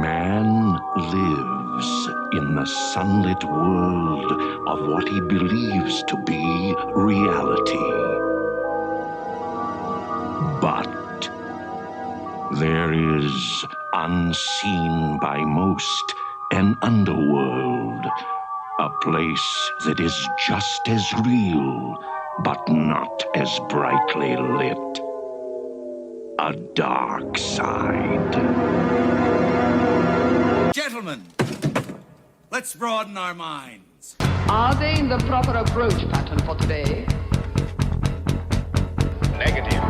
Man lives in the sunlit world of what he believes to be reality. But there is, unseen by most, an underworld, a place that is just as real, but not as brightly lit. A dark side. Gentlemen, let's broaden our minds. Are they in the proper approach pattern for today? Negative.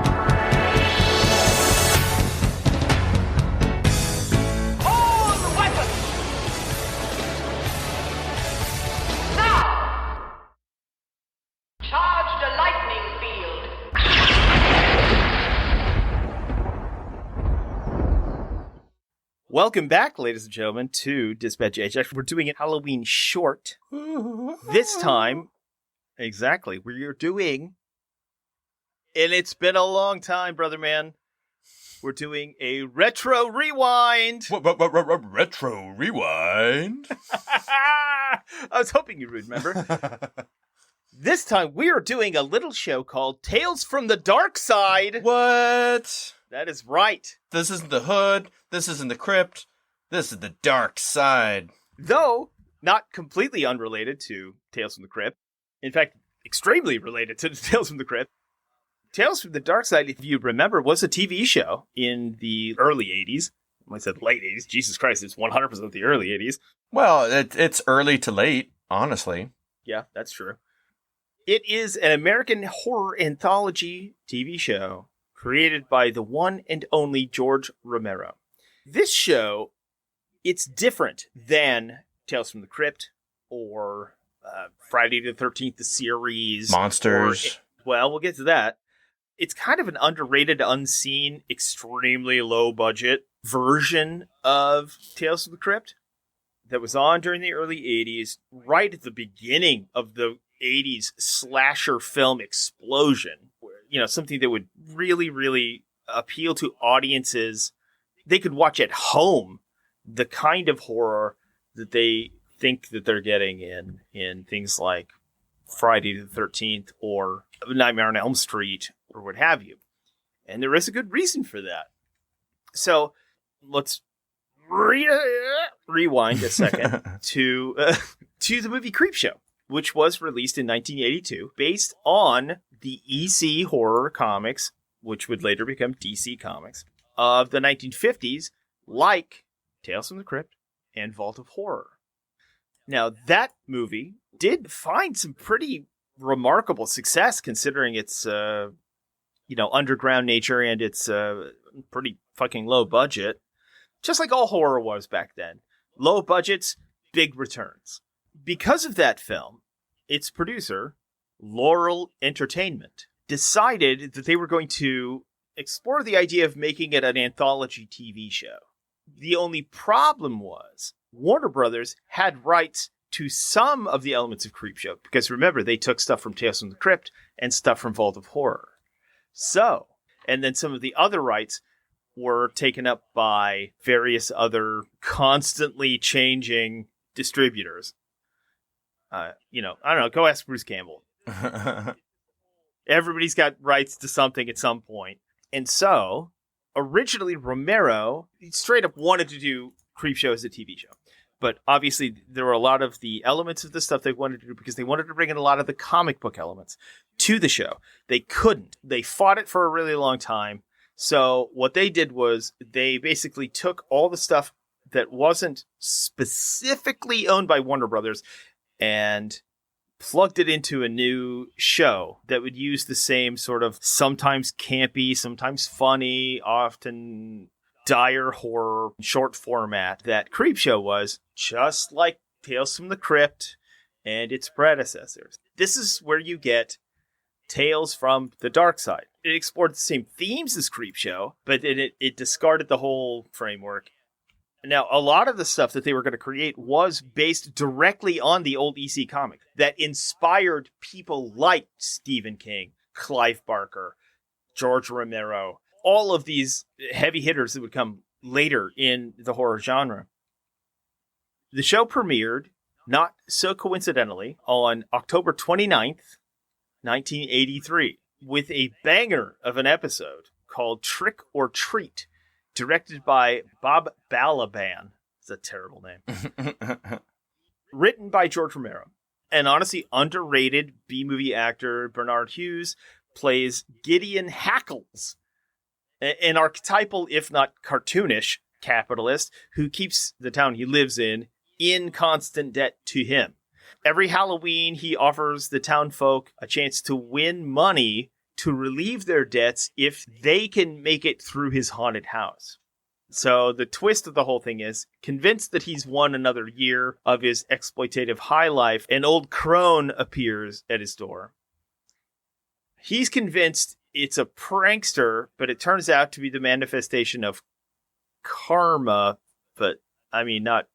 Hold the weapons! Now! Charge the lightning field! Welcome back, ladies and gentlemen, to Dispatch HX. We're doing a Halloween short. This time, exactly, we're doing, and it's been a long time, brother man, we're doing a retro rewind. Retro rewind? I was hoping you would remember. This time, we are doing a little show called Tales from the Dark Side. What? That is right. This isn't the hood. This isn't the crypt. This is the dark side. Though, not completely unrelated to Tales from the Crypt. In fact, extremely related to Tales from the Crypt. Tales from the Dark Side, if you remember, was a TV show in the early 80s. I said late 80s. Jesus Christ, it's 100% the early 80s. Well, it's early to late, honestly. Yeah, that's true. It is an American horror anthology TV show created by the one and only George Romero. This show, it's different than Tales from the Crypt or Friday the 13th, the series. Monsters. Well, we'll get to that. It's kind of an underrated, unseen, extremely low-budget version of Tales from the Crypt that was on during the early 80s, right at the beginning of the 80s slasher film explosion. Something that would really, really appeal to audiences. They could watch at home the kind of horror that they think that they're getting in things like Friday the 13th or Nightmare on Elm Street or what have you. And there is a good reason for that. So let's rewind a second to the movie Creepshow, which was released in 1982, based on the EC horror comics, which would later become DC Comics, of the 1950s, like Tales from the Crypt and Vault of Horror. Now, that movie did find some pretty remarkable success, considering its, underground nature and its pretty fucking low budget, just like all horror was back then. Low budgets, big returns. Because of that film, its producer, Laurel Entertainment, decided that they were going to explore the idea of making it an anthology TV show. The only problem was Warner Brothers had rights to some of the elements of Creepshow, because remember, they took stuff from Tales from the Crypt and stuff from Vault of Horror. So, and then some of the other rights were taken up by various other constantly changing distributors. I don't know, go ask Bruce Campbell. Everybody's got rights to something at some point. And so, originally Romero straight up wanted to do Creepshow as a TV show. But obviously there were a lot of the elements of the stuff they wanted to do because they wanted to bring in a lot of the comic book elements to the show. They couldn't. They fought it for a really long time. So what they did was they basically took all the stuff that wasn't specifically owned by Warner Brothers and plugged it into a new show that would use the same sort of sometimes campy, sometimes funny, often dire horror short format that Creepshow was, just like Tales from the Crypt and its predecessors. This is where you get Tales from the Dark Side. It explored the same themes as Creepshow, but it discarded the whole framework. Now, a lot of the stuff that they were going to create was based directly on the old EC comic that inspired people like Stephen King, Clive Barker, George Romero, all of these heavy hitters that would come later in the horror genre. The show premiered, not so coincidentally, on October 29th, 1983, with a banger of an episode called Trick or Treat, directed by Bob Balaban. It's a terrible name. Written by George Romero. And honestly, underrated B-movie actor Bernard Hughes plays Gideon Hackles, an archetypal, if not cartoonish, capitalist who keeps the town he lives in constant debt to him. Every Halloween, he offers the town folk a chance to win money to relieve their debts if they can make it through his haunted house. So the twist of the whole thing is, convinced that he's won another year of his exploitative high life, an old crone appears at his door. He's convinced it's a prankster, but it turns out to be the manifestation of karma, but I mean, not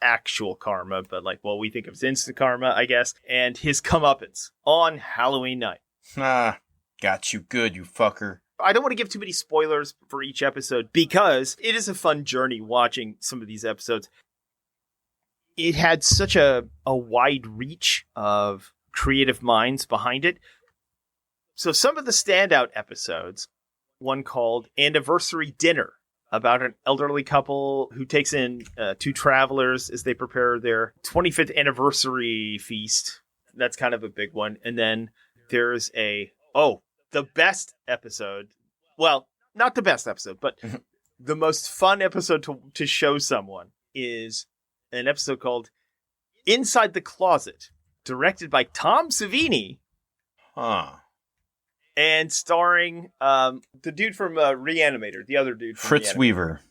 actual karma, but like, well, we think of as instant karma, I guess, and his comeuppance on Halloween night. Ah, got you good, you fucker. I don't want to give too many spoilers for each episode because it is a fun journey watching some of these episodes. It had such a wide reach of creative minds behind it. So some of the standout episodes, one called Anniversary Dinner, about an elderly couple who takes in two travelers as they prepare their 25th anniversary feast. That's kind of a big one. And then there's the best episode. Well, not the best episode, but the most fun episode to show someone is an episode called Inside the Closet, directed by Tom Savini. Huh. And starring the dude from Reanimator, the other dude from Fritz Reanimator. Weaver.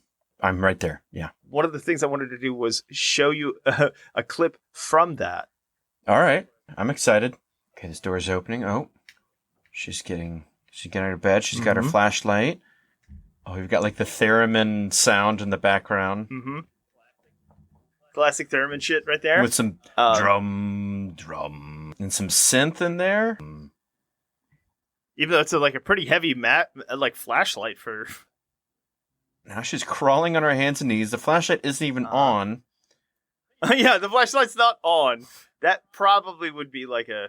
I'm right there. Yeah. One of the things I wanted to do was show you a clip from that. All right. I'm excited. Okay, this door's opening. Oh, she's getting out of bed. She's got her flashlight. Oh, we've got like the theremin sound in the background. Mm-hmm. Classic theremin shit right there. With some drum, and some synth in there. Even though it's like a pretty heavy flashlight for... Now she's crawling on her hands and knees. The flashlight isn't even on. Yeah, the flashlight's not on. That probably would be like a...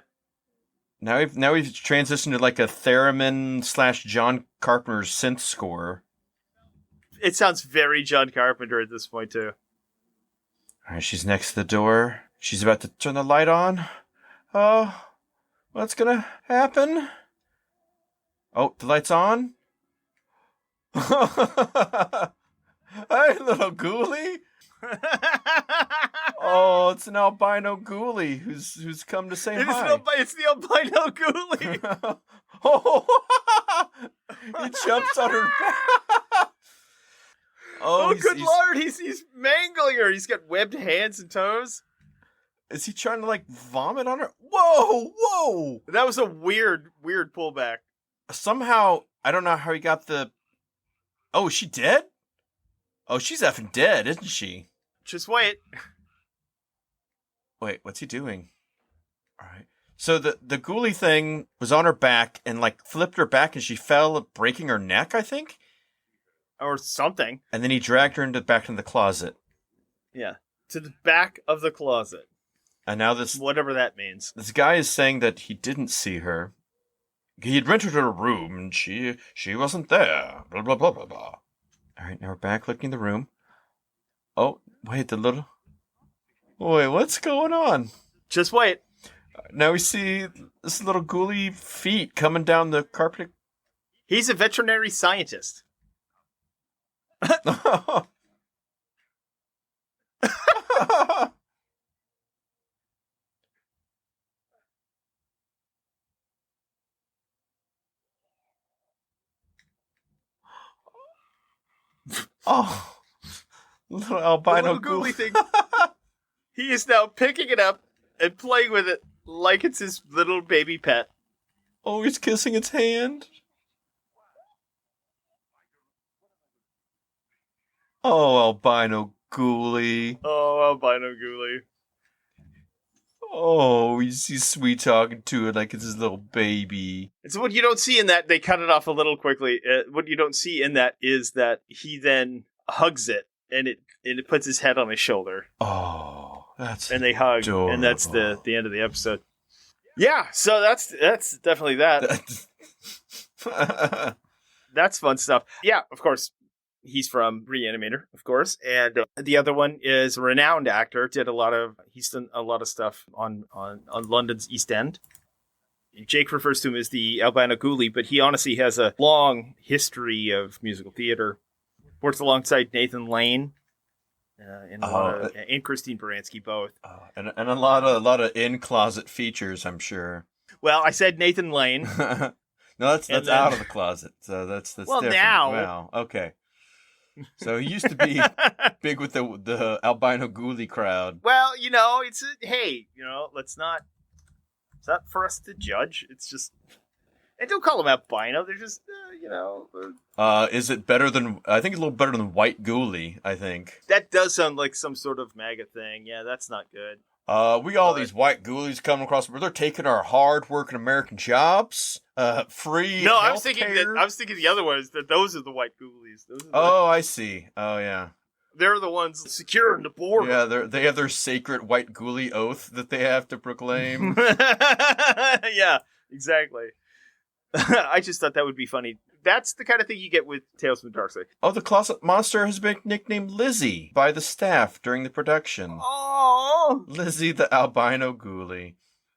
Now we've transitioned to like a theremin / John Carpenter's synth score. It sounds very John Carpenter at this point, too. All right, she's next to the door. She's about to turn the light on. Oh, what's gonna happen? Oh, the light's on. Hey, little ghoulie. Oh, it's an albino ghoulie who's come to say hi. It's the albino ghoulie. Oh, he jumps on her back. Oh, good lord, he's mangling her. He's got webbed hands and toes. Is he trying to like vomit on her? Whoa! That was a weird pullback. Somehow, I don't know how he got the... Oh, is she dead? Oh, she's effing dead, isn't she? Just wait. Wait, what's he doing? All right. So the ghoulie thing was on her back and like flipped her back and she fell, breaking her neck, I think? Or something. And then he dragged her back into the closet. Yeah. To the back of the closet. And now this... Whatever that means. This guy is saying that he didn't see her. He had rented her a room, and she wasn't there. Blah, blah, blah, blah, blah. All right, now we're back looking in the room. Oh, wait, Wait, what's going on? Just wait. Now we see this little ghoulie feet coming down the carpet. He's a veterinary scientist. Oh, little albino ghoulie thing. He is now picking it up and playing with it like it's his little baby pet. Oh, he's kissing its hand. Oh, albino ghoulie. Oh, albino ghoulie. Oh, he's sweet talking to it like it's his little baby. And so what you don't see in that, they cut it off a little quickly. What you don't see in that is that he then hugs it, and it puts his head on his shoulder. Oh, that's and they hug, adorable. and that's the end of the episode. Yeah, so that's definitely that. That's fun stuff. Yeah, of course. He's from Reanimator, of course, and the other one is a renowned actor. He's done a lot of stuff on London's East End. Jake refers to him as the albino ghoulie, but he honestly has a long history of musical theater. Works alongside Nathan Lane and Christine Baranski both, and a lot of in closet features, I'm sure. Well, I said Nathan Lane. No, that's out of the closet. So that's well different. Now. Wow. Okay. So he used to be big with the albino ghoulie crowd. Well, it's it's not for us to judge. It's just, and don't call them albino. They're just, Is it better than? I think it's a little better than white ghoulie. I think that does sound like some sort of MAGA thing. Yeah, that's not good. These white ghoulies coming across where they're taking our hard-working American jobs, free. No, I was thinking the other one is that those are the white ghoulies. I see. Oh, yeah. They're the ones securing the border. Yeah, they have their sacred white ghoulie oath that they have to proclaim. Yeah, exactly. I just thought that would be funny. That's the kind of thing you get with Tales from the Dark Side. Oh, the closet monster has been nicknamed Lizzie by the staff during the production. Oh, Lizzie the albino ghoulie.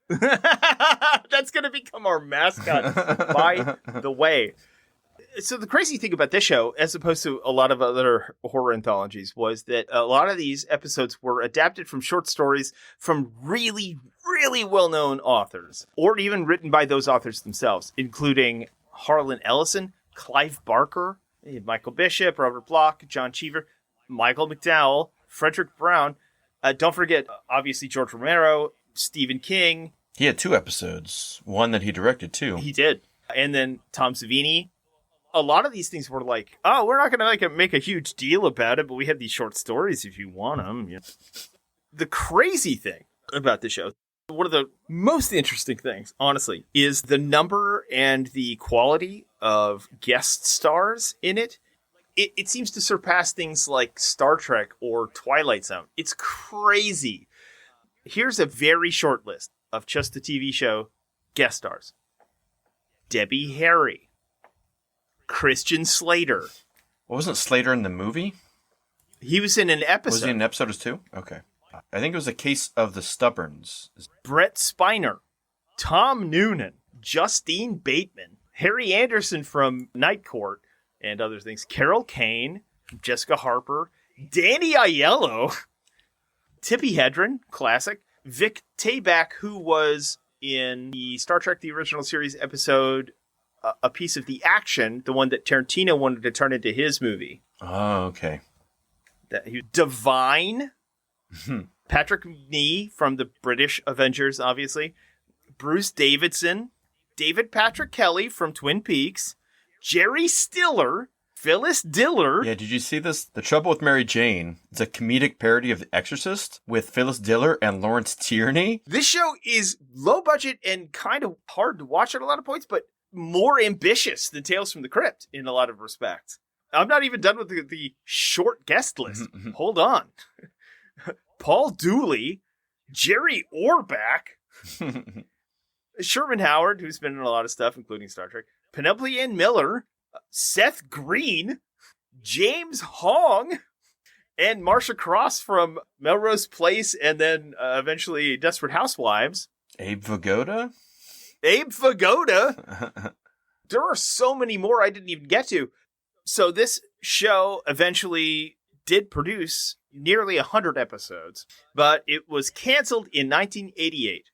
That's going to become our mascot, by the way. So the crazy thing about this show, as opposed to a lot of other horror anthologies, was that a lot of these episodes were adapted from short stories from really, really well-known authors, or even written by those authors themselves, including Harlan Ellison, Clive Barker, Michael Bishop, Robert Bloch, John Cheever, Michael McDowell, Frederick Brown. Don't forget, obviously, George Romero, Stephen King. He had 2 episodes. One that he directed, too. He did. And then Tom Savini. A lot of these things were like, oh, we're not going to make a huge deal about it, but we have these short stories if you want them. Yeah. The crazy thing about the show, one of the most interesting things, honestly, is the number and the quality of guest stars in it. It seems to surpass things like Star Trek or Twilight Zone. It's crazy. Here's a very short list of just the TV show guest stars. Debbie Harry. Christian Slater. Wasn't Slater in the movie? He was in an episode. Was he in an episode too? Okay. I think it was A Case of the Stubborns. Brett Spiner. Tom Noonan. Justine Bateman. Harry Anderson from Night Court and other things. Carol Kane. Jessica Harper. Danny Aiello. Tippi Hedren. Classic. Vic Tayback, who was in the Star Trek The Original Series episode A Piece of the Action, the one that Tarantino wanted to turn into his movie. Oh, okay. Divine. Patrick McNee from the British Avengers, obviously. Bruce Davidson. David Patrick Kelly from Twin Peaks. Jerry Stiller. Phyllis Diller. Yeah, did you see this? The Trouble with Mary Jane. It's a comedic parody of The Exorcist with Phyllis Diller and Lawrence Tierney. This show is low budget and kind of hard to watch at a lot of points, but more ambitious than Tales from the Crypt in a lot of respects. I'm not even done with the short guest list. Hold on. Paul Dooley, Jerry Orbach, Sherman Howard, who's been in a lot of stuff, including Star Trek, Penelope Ann Miller, Seth Green, James Hong, and Marsha Cross from Melrose Place and then eventually Desperate Housewives. Abe Vigoda? There are so many more I didn't even get to. So this show eventually did produce nearly 100 episodes, but it was canceled in 1988.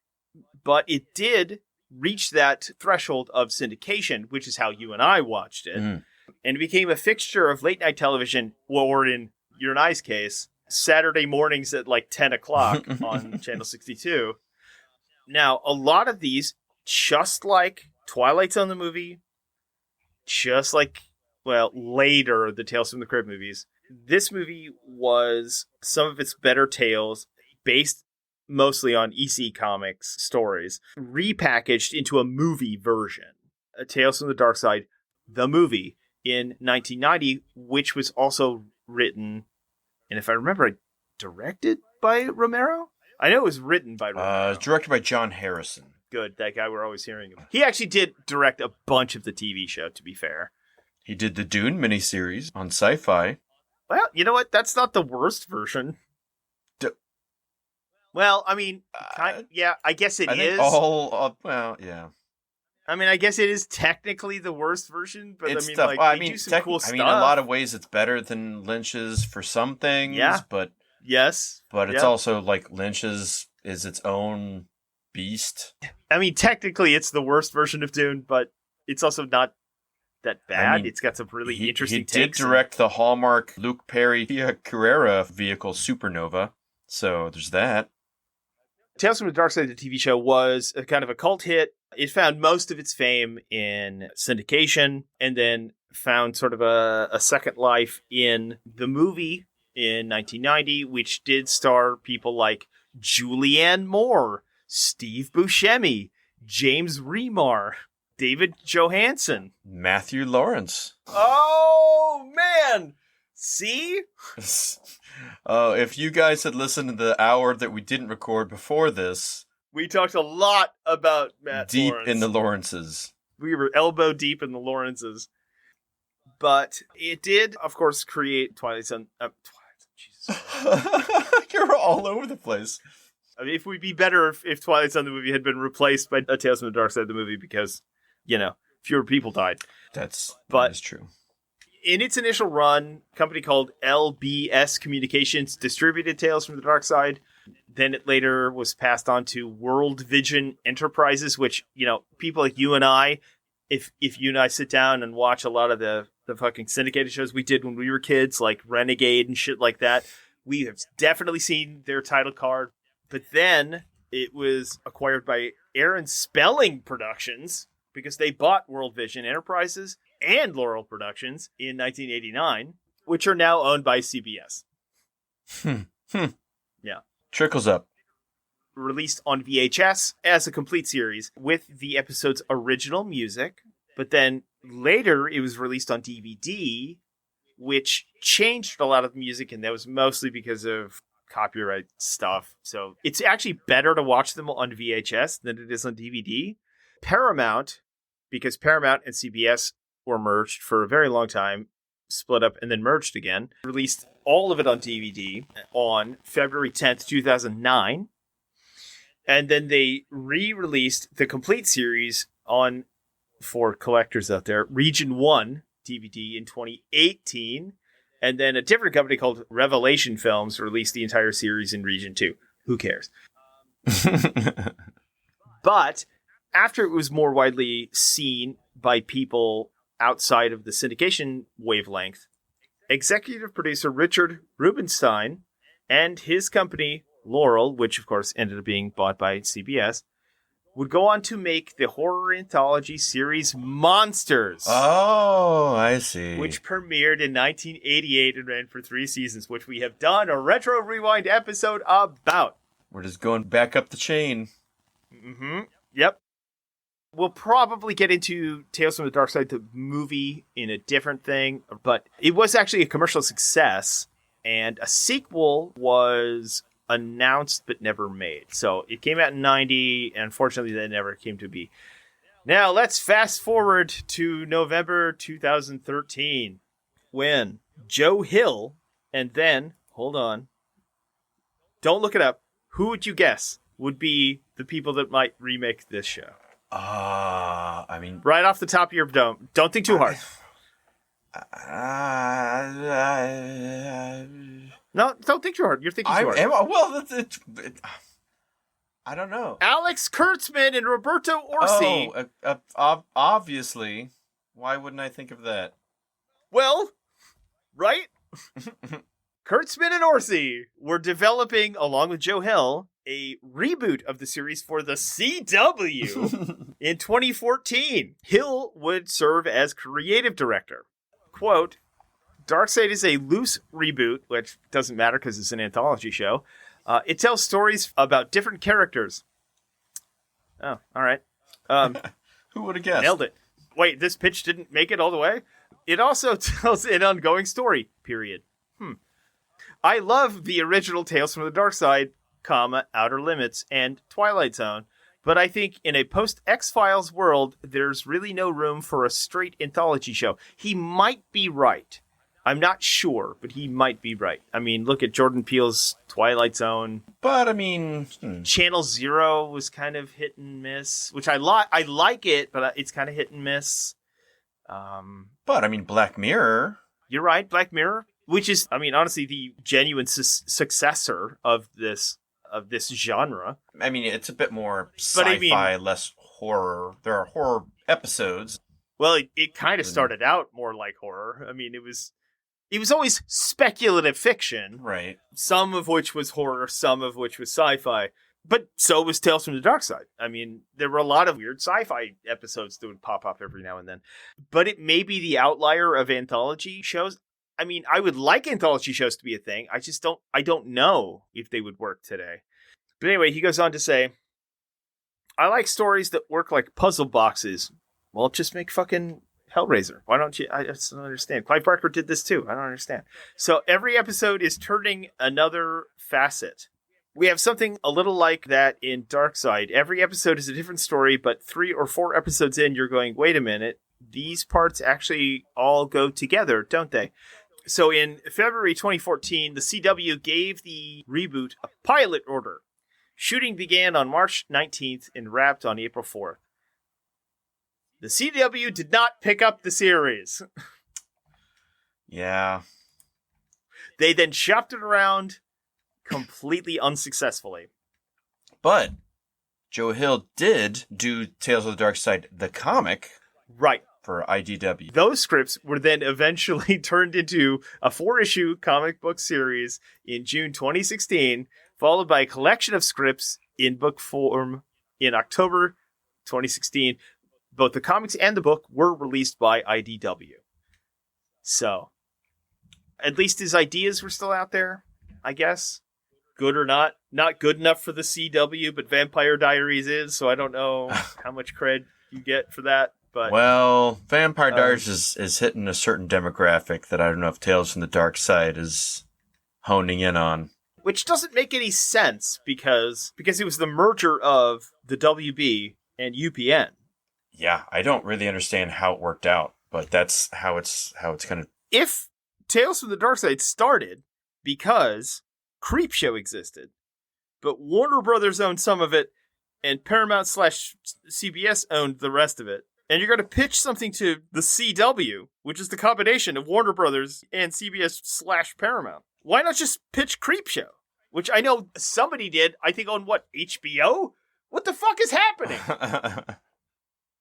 But it did reach that threshold of syndication, which is how you and I watched it. And it became a fixture of late night television, or in your and I's case, Saturday mornings at like 10 o'clock on Channel 62. Now, a lot of these, just like Twilight Zone the movie, just like, well, later, the Tales from the Crypt movies, this movie was some of its better tales, based mostly on EC Comics stories, repackaged into a movie version. Tales from the Dark Side, the movie, in 1990, which was also written, and if I remember, directed by Romero? I know it was written by Romero. Directed by John Harrison. Good, that guy we're always hearing about. He actually did direct a bunch of the TV show, to be fair. He did the Dune miniseries on Sci-Fi. Well, you know what? That's not the worst version. Well, I mean, yeah, I guess it is. Well, yeah. I mean, I guess it is technically the worst version, but It's I mean, tough. like, Well, they do some cool stuff. I mean, a lot of ways it's better than Lynch's for some things, but yes, but it's also like Lynch's is its own beast. I mean, technically, it's the worst version of Dune, but it's also not that bad. I mean, it's got some really interesting takes. He did direct the Hallmark Luke Perry Carrera vehicle Supernova, so there's that. Tales from the Dark Side, the TV show, was a kind of a cult hit. It found most of its fame in syndication and then found sort of a second life in the movie in 1990, which did star people like Julianne Moore, Steve Buscemi, James Remar, David Johansen, Matthew Lawrence. Oh, man! See? Oh, if you guys had listened to the hour that we didn't record before this, we talked a lot about Matt deep Lawrence. in the Lawrences. We were elbow deep in the Lawrences. But it did, of course, create Twilight Zone. Jesus. You're all over the place. I mean, it would be better if Twilight Zone the movie had been replaced by A Tales from the Dark Side the movie because, fewer people died. That is true. In its initial run, a company called LBS Communications distributed Tales from the Dark Side. Then it later was passed on to World Vision Enterprises, which, people like you and I, if you and I sit down and watch a lot of the fucking syndicated shows we did when we were kids, like Renegade and shit like that, we have definitely seen their title card. But then it was acquired by Aaron Spelling Productions because they bought World Vision Enterprises and Laurel Productions in 1989, which are now owned by CBS. Yeah. Trickles up. Released on VHS as a complete series with the episode's original music, but then later it was released on DVD, which changed a lot of the music, and that was mostly because of copyright stuff. So it's actually better to watch them on VHS than it is on DVD. Paramount, because Paramount and CBS were merged for a very long time, split up and then merged again, released all of it on DVD on February 10th, 2009. And then they re-released the complete series for collectors out there, Region 1 DVD in 2018. And then a different company called Revelation Films released the entire series in Region 2. Who cares? But after it was more widely seen by people outside of the syndication wavelength, executive producer Richard Rubenstein and his company Laurel, which of course ended up being bought by CBS, would go on to make the horror anthology series Monsters. Oh, I see. Which premiered in 1988 and ran for 3 seasons, which we have done a Retro Rewind episode about. We're just going back up the chain. Mm-hmm. Yep. We'll probably get into Tales from the Dark Side, the movie, in a different thing, but it was actually a commercial success, and a sequel was announced but never made. So it came out in 90, and unfortunately that never came to be. Now let's fast forward to November 2013, when Joe Hill, and then, hold on, don't look it up, who would you guess would be the people that might remake this show? I mean, right off the top of your dome. Don't think too hard. No, don't think too hard. You're thinking too hard. I don't know. Alex Kurtzman and Roberto Orsi. Obviously. Why wouldn't I think of that? Well, right? Kurtzman and Orsi were developing, along with Joe Hill, a reboot of the series for the CW in 2014. Hill would serve as creative director. Quote, Darkseid is a loose reboot, which doesn't matter because it's an anthology show. It tells stories about different characters. Oh, all right. Who would have guessed? Nailed it. Wait, this pitch didn't make it all the way? It also tells an ongoing story, period. I love the original Tales from the Dark Side, Outer Limits, and Twilight Zone, but I think in a post-X-Files world, there's really no room for a straight anthology show. He might be right. I'm not sure, but he might be right. I mean, look at Jordan Peele's Twilight Zone. But, I mean... Channel Zero was kind of hit and miss, which I like it, but it's kind of hit and miss. But, I mean, Black Mirror... You're right, Black Mirror, which is, I mean, honestly, the genuine successor of this genre. I mean, it's a bit more sci-fi, less horror. There are horror episodes. Well, it kind of started out more like horror. I mean, it was always speculative fiction. Right. Some of which was horror, some of which was sci-fi. But so was Tales from the Dark Side. I mean, there were a lot of weird sci-fi episodes that would pop up every now and then. But it may be the outlier of anthology shows. I mean, I would like anthology shows to be a thing. I don't know if they would work today. But anyway, he goes on to say, I like stories that work like puzzle boxes. Well, just make fucking Hellraiser. Why don't you? I just don't understand. Clive Barker did this too. I don't understand. So every episode is turning another facet. We have something a little like that in Darkside. Every episode is a different story, but 3 or 4 episodes in, you're going, wait a minute. These parts actually all go together, don't they? So in February 2014, the CW gave the reboot a pilot order. Shooting began on March 19th and wrapped on April 4th. The CW did not pick up the series. Yeah. They then shopped it around completely unsuccessfully. But Joe Hill did do Tales of the Dark Side, the comic. Right. For IDW. Those scripts were then eventually turned into a 4-issue comic book series in June 2016, followed by a collection of scripts in book form in October 2016. Both the comics and the book were released by IDW. So, at least his ideas were still out there, I guess. Good or not. Not good enough for the CW, but Vampire Diaries is, so I don't know how much cred you get for that. But well, Vampire Diaries is hitting a certain demographic that I don't know if Tales from the Dark Side is honing in on. Which doesn't make any sense because it was the merger of the WB and UPN. Yeah, I don't really understand how it worked out, but that's how it's kind of. If Tales from the Dark Side started because Creepshow existed, but Warner Brothers owned some of it, and Paramount/CBS owned the rest of it, and you're going to pitch something to the CW, which is the combination of Warner Brothers and CBS/Paramount. Why not just pitch Creepshow? Which I know somebody did, I think on HBO? What the fuck is happening?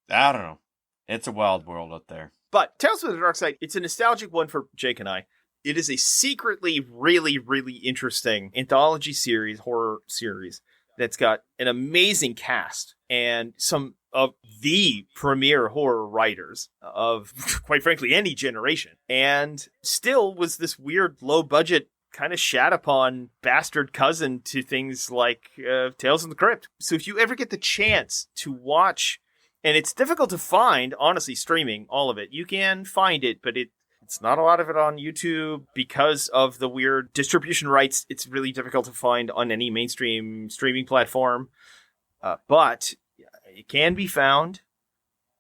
I don't know. It's a wild world out there. But Tales from the Dark Side, it's a nostalgic one for Jake and I. It is a secretly really, really interesting anthology series, horror series, that's got an amazing cast and some of the premier horror writers of, quite frankly, any generation. And still was this weird low-budget, kind of shat upon bastard cousin to things like Tales from the Crypt. So if you ever get the chance to watch, and it's difficult to find, honestly, streaming, all of it. You can find it, but it's not a lot of it on YouTube because of the weird distribution rights. It's really difficult to find on any mainstream streaming platform. But it can be found,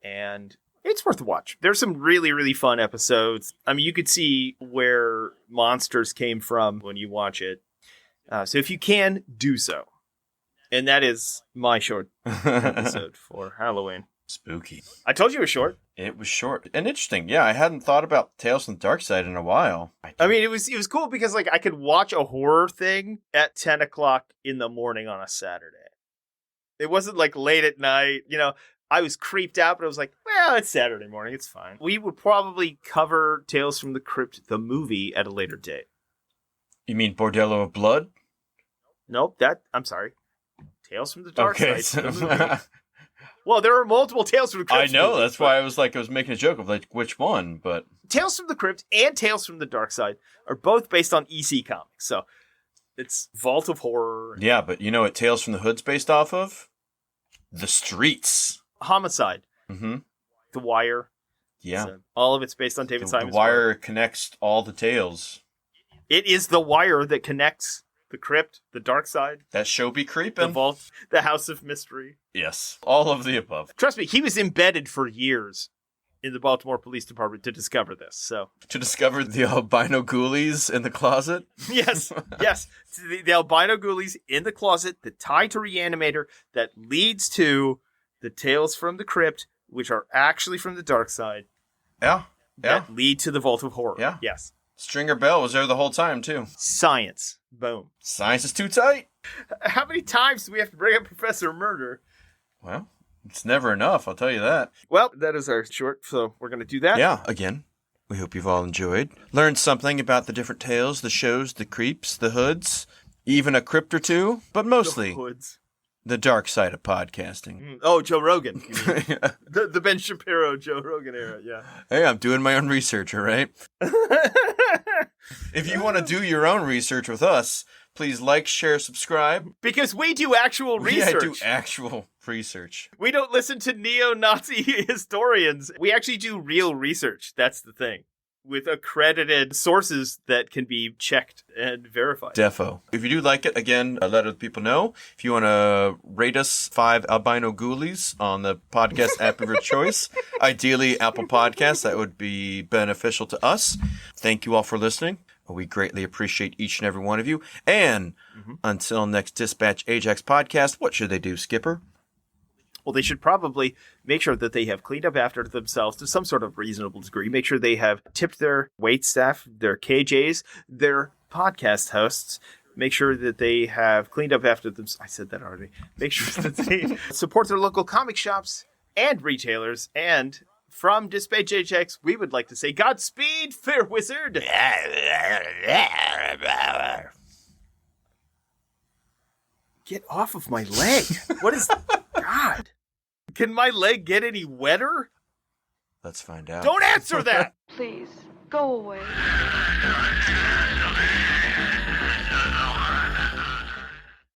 and it's worth a watch. There's some really, really fun episodes. I mean, you could see where monsters came from when you watch it. So if you can, do so. And that is my short episode for Halloween. Spooky. I told you it was short. It was short and interesting. Yeah, I hadn't thought about Tales from the Dark Side in a while. I mean, it was cool because like I could watch a horror thing at 10 o'clock in the morning on a Saturday. It wasn't like late at night. You know, I was creeped out, but I was like, well, it's Saturday morning. It's fine. We would probably cover Tales from the Crypt, the movie, at a later date. You mean Bordello of Blood? Nope, I'm sorry. Tales from the Dark Okay, Side, the movie. Well, there are multiple Tales from the Crypt. I know, movies, that's why I was making a joke of like which one, but Tales from the Crypt and Tales from the Dark Side are both based on EC Comics, so it's Vault of Horror. Yeah, but you know what Tales from the Hood's based off of? The Streets. Homicide. Mm-hmm. The Wire. Yeah. So all of it's based on David Simon's The Wire connects all the tales. It is the wire that connects the crypt, the dark side, That show be the creeping. vault, the house of mystery. Yes, all of the above. Trust me, he was embedded for years in the Baltimore Police Department to discover this. So, To discover the albino ghoulies in the closet. yes. The albino ghoulies in the closet that tie to Reanimator that leads to the tales from the crypt, which are actually from the dark side, Yeah. that lead to the Vault of Horror. Yeah. Yes. Stringer Bell was there the whole time, too. Science. Boom. Science is too tight. How many times do we have to bring up Professor Murder? Well, it's never enough, I'll tell you that. Well, that is our short, so we're going to do that. Yeah, again, we hope you've all enjoyed. Learned something about the different tales, the shows, the creeps, the hoods, even a crypt or two, but mostly Hoods. the dark side of podcasting. Oh, Joe Rogan. You mean. the Ben Shapiro, Joe Rogan era, yeah. Hey, I'm doing my own research, all right? If you want to do your own research with us, please like, share, subscribe. Because we do actual research. Yeah, I do actual research. We don't listen to neo-Nazi historians. We actually do real research. That's the thing. With accredited sources that can be checked and verified. Defo. If you do like it, again, let other people know. If you want to rate us 5 albino ghoulies on the podcast app of your choice, ideally Apple Podcasts, that would be beneficial to us. Thank you all for listening. We greatly appreciate each and every one of you. And until next Dispatch Ajax podcast, what should they do, Skipper? Well, they should probably make sure that they have cleaned up after themselves to some sort of reasonable degree. Make sure they have tipped their wait staff, their KJs, their podcast hosts. Make sure that they have cleaned up after themselves. I said that already. Make sure that they support their local comic shops and retailers. And from Dispatch Ajax, we would like to say Godspeed, fair wizard. Get off of my leg. What is... God. Can my leg get any wetter? Let's find out. Don't answer that! Please, go away.